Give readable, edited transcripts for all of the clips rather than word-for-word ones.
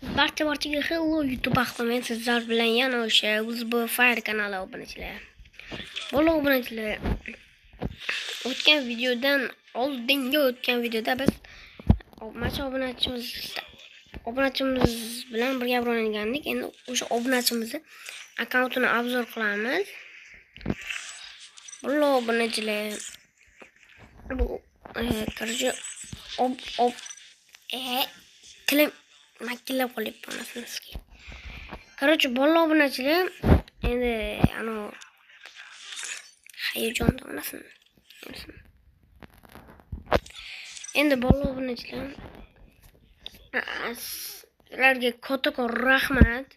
Barchaga hello YouTube ahli, men sizlar bilan yana o'sha UzBFire kanali obunachilar. Bo'la obunachilar. O'tgan videoda biz obunachimiz bilan birga o'rgangandik. Endi o'sha obunachimizni akkauntini obzor qilamiz. Bo'la obunachilar. Bu qarshi tilim makillab qolyapman aslida. Короче, bo'la obunachilar. Endi hayajonda onasin. Endi bo'la obunachilar. Sizlarga kattakon rahmat.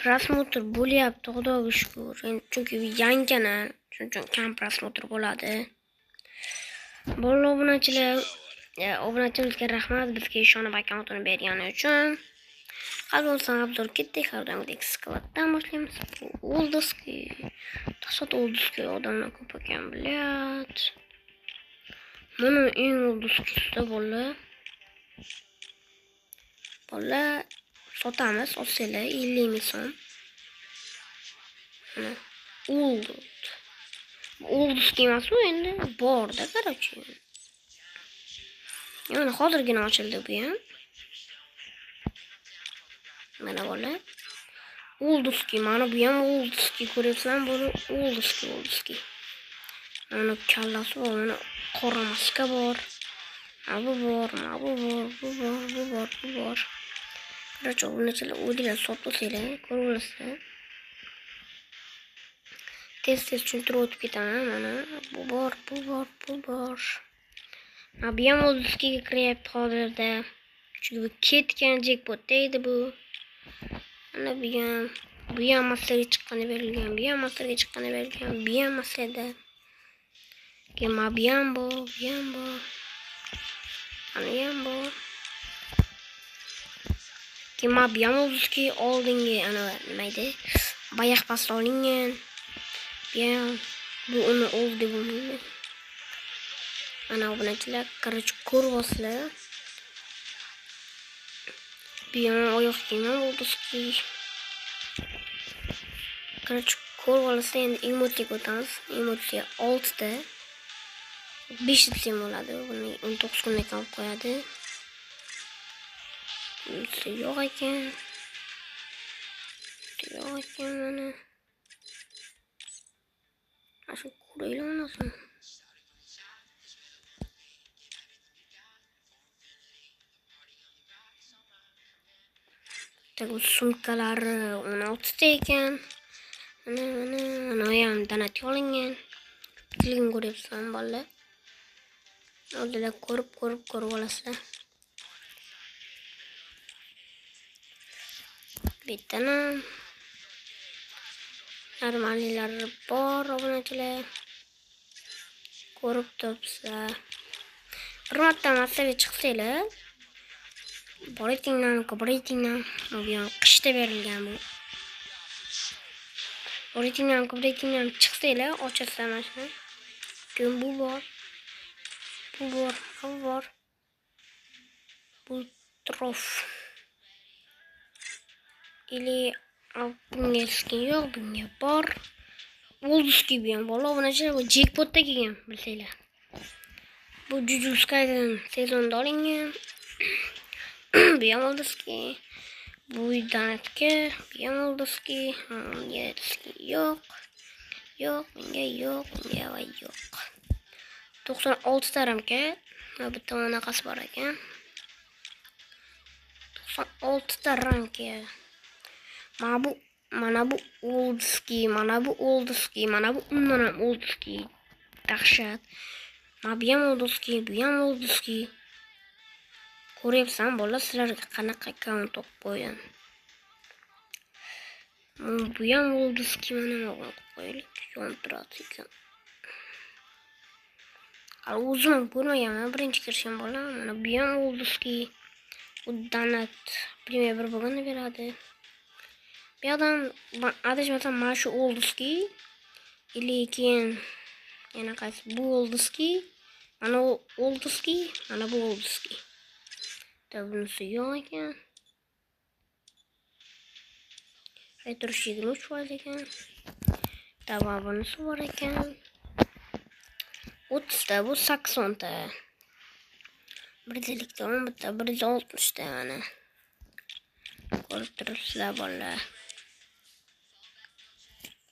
Prosmotr bo'lyapti, Xudoga shukr. Chunki yangi kanal, shuning uchun kam prosmotr bo'ladi. Bo'la obunachilar, obunachimizga rahmat, bizga ishonib akkauntini bergani uchun. Qalbimizdan obzor ketdik, har doimgidek skladdan boshlaymiz. Oldiski, tasot oldiski odamlar ko'p ekan, bilyat. Buni eng oldiskisida bola sotamiz, olsanglar 50 ming so'm. Mana oldiski emas bu, endi borda, короче. Yana hozirgina ochildi bu ham. Mana bola. Oldiski, mana bu ham oldiski, ko'ryapsizlar, bu oldiski. Mana kallasi bor, mana qora maska bor. Bu bor. Короче, obunachilar o'yinglar sotmasanglar, ko'rib olasizlar. Tez tushuntirib o'tib ketaman. Mana bu bor. Bu ham oldiskiga kiryapti hozirda. Chunki bu ketgan jackpot deydi bu. Mana bu ham masterga chiqqanda berilgan, bu ham masterga chiqqanda berilgan, bu ham masterda. Keyin bu ham bor. Ana ham bor. Keyin bu ham oldiski oldingi nima edi? Bayaq pasda olingan. Bu uni oldi bo'lmaydi. Mana obunachilar, короче, ko'ryapsizlar. Bu ham oyoq kiyim oldiski. Короче, ko'rib olasizlar, endi emotsiyaga o'tamiz. Emotsiya 6 ta. 5 desam bo'ladi. Buni 19 kunga qolib qo'yadi. Yo'q ekan. Mana. Ashu ko'raylar onasin. Bu sumkalari 16 ta ekan. Mana ham donat olingan. Bitilgin ko'ryapsizlar bolalar. Oldida ko'rib olasizlar. Bittani normallar bor obunachilar. Ko'rib turibsizlar. Bir marta masaga chiqsanglar, boratingdan, bu ham qishda berilgan bu. Boratingdan chiqsanglar, ochasizlar mana shuni. Keyin bu bor. Bu trof. Ili bunga skin yo'q, bunga bor. Oldiski bu ham bola obunachilar, bu jackpotda kelgan, bilsanglar. Bu Jujutsu'dan sezonda olingan. Bu ham oldiski. Bu donatga, bu ham oldiski. Bunga yo'q. Bunga yo'q. 96 ta ramka. Bitta bunaqasi bor ekan. 96 ta ramka. Mana bu oldiski, mana bu undan ham oldiski. Dahshat. Bu ham oldiski. Ko'ryapsan, bola, sizlarga qanaqa akkaunt o'qib qo'ydim. Bu ham oldiski, mana bu qo'ylik, yontiradi ekan. O'zim ko'rmaganman, birinchi kirishim bola. Mana bu ham oldiski. Bu donat primiya bir bo'lganda beradi. Bu yerdan adashmasam mana shu oldiski. Lekin yana qaysi bu oldiski. Mana oldiski, mana bu oldiski. Da bunisi yo'q ekan. Aytirish 23% ekan. Tamam bunisi bor ekan. 30 ta bu 80 ta. Birdelikda 10 ta, 160 ta mana. Ko'rib turibsizlar bolalar.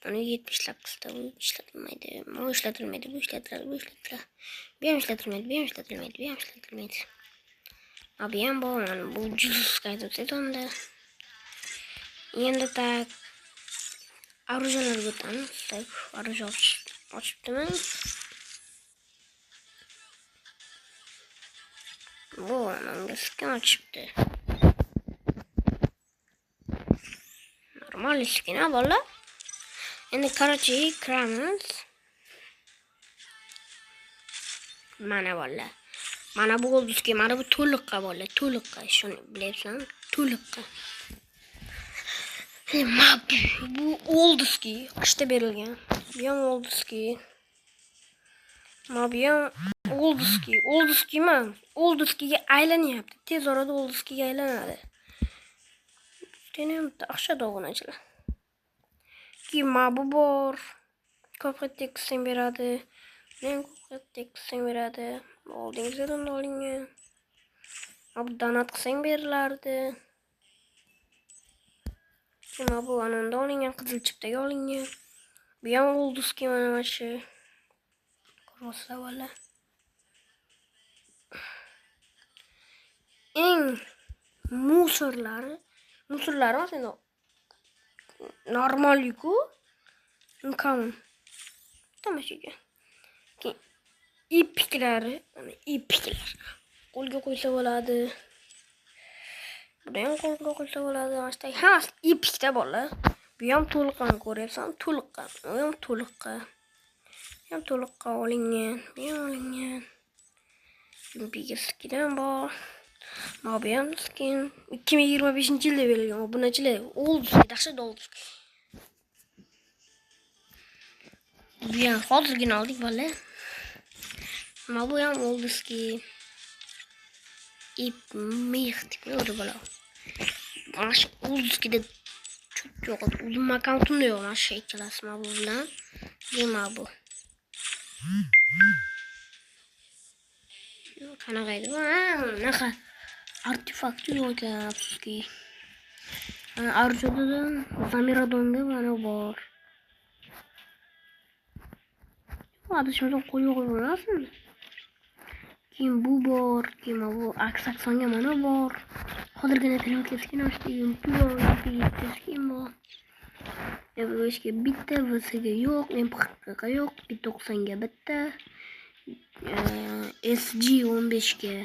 Onu 78 ta bu ishlatilmaydi. Bu ishlatilmaydi, bu ishlatiladi, bu ishlatiladi. Bu ham ishlatilmaydi, bu ham ishlatilmaydi, bu ham ishlatilmaydi. Abi ham bor mana bu juice qaytib setonda. Endi tak orужаlarga o'tamiz. Tak orужа ochibdiman. Bu menga skin ochibdi. Normal skin bola. Endi qarachi kiramiz. Mana bola. Mana bu oldusga, mana bu to'liqqa bola, to'liqqa. Shuni bilaysan, to'liqqa. Bu olduski, qishda berilgan. Bu ham olduski. Bu ham olduski man. Olduskiga aylanyapti. Tez orada olduskiga aylanadi. Tenem axsha dog'onachilar. Kima bu bor. Ko'p tekstin beradi. Men ko'p tekstin beradi. Oldingizdan olingan. Bu donat qilsang berilardi. Kima bu anonda olingan, qizil chiptaga olingan. Bu ham olduski mana shu. Ko'rasizlar bola. Eng musorlari aslida normalku. Uncommon. Tamashaga. İpikler. Qo'lga qo'ysa bo'ladi. Buni ham qo'lga qo'ysa bo'ladi. Mana ha, ipikda bola. Bu ham to'liqqa ko'ryapsan, to'liqqa. Bu ham to'liqqa. Bu ham to'liqqa olingan. Bu ham olingan. Biga skin bor. Bu ham skin 2025-yilda berilgan. Obunachilar, olduski, dahshat olduski. Bu ham hozirgina oldik bola. Bu ham olduski. İp mehtik ne oldu bana? Aşk olduski'de çok yok. Uzun akantım diyor ama şey klasma bu falan. Değil mi bu? Yok kana kaydı. Ne kadar artefaktı yok ya ki. Arzudan Zamiradon'da bana var. Adı şimdi koyuyor nasıl? Kim bu bor, kim bu aksaksonga mana bor. Hozirgina telefonga ochdim. Bu kim bu? Yozishga bitta, VSga yo'q, MPXga yo'q, 90ga bitta. SG15 ga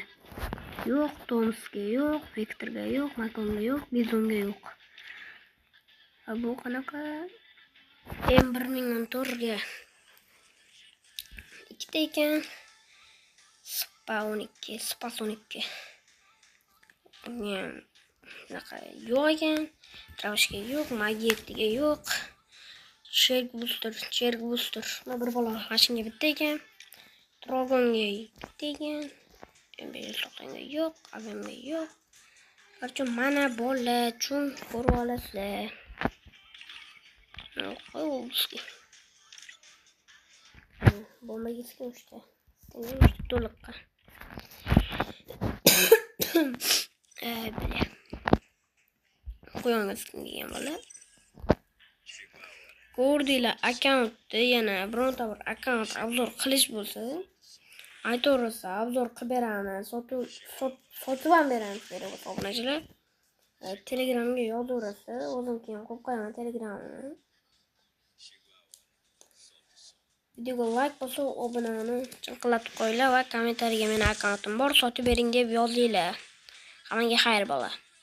yo'q, Tomsga yo'q, Vektorga yo'q, Makonga yo'q, Bizonga yo'q. Bu qanaqa? M1014 ga ikkita ekan. Spas 12. Yo'q ekan. Travishga yo'q, Magetiga yo'q. Cherk booster. Mana bir bola mashinga bitta ekan. Dragonga bitta ekan. M590 ga yo'q, AVMga yo'q. Qarchi mana bola chun ko'rib olasizlar. Qo'yibski. Bombaga chiqishdi. To'liqqa. Böyle. Qo'yingiz degan bola. Ko'rdinglar, akkauntni yana bironta bir akkaunt obzor qilish bo'lsa, aytaversa obzor qilib beramiz, sotib ham beramiz deydi obunachilar. Telegramga yozaversa, o'zim keyin qo'yib qo'yaman Telegramni. Videoga like bosib, obunani chaqlatib qo'yinglar va kommentariyaga meni akkauntim bor, sotib bering deb yozinglar. Hammaga xayr bola.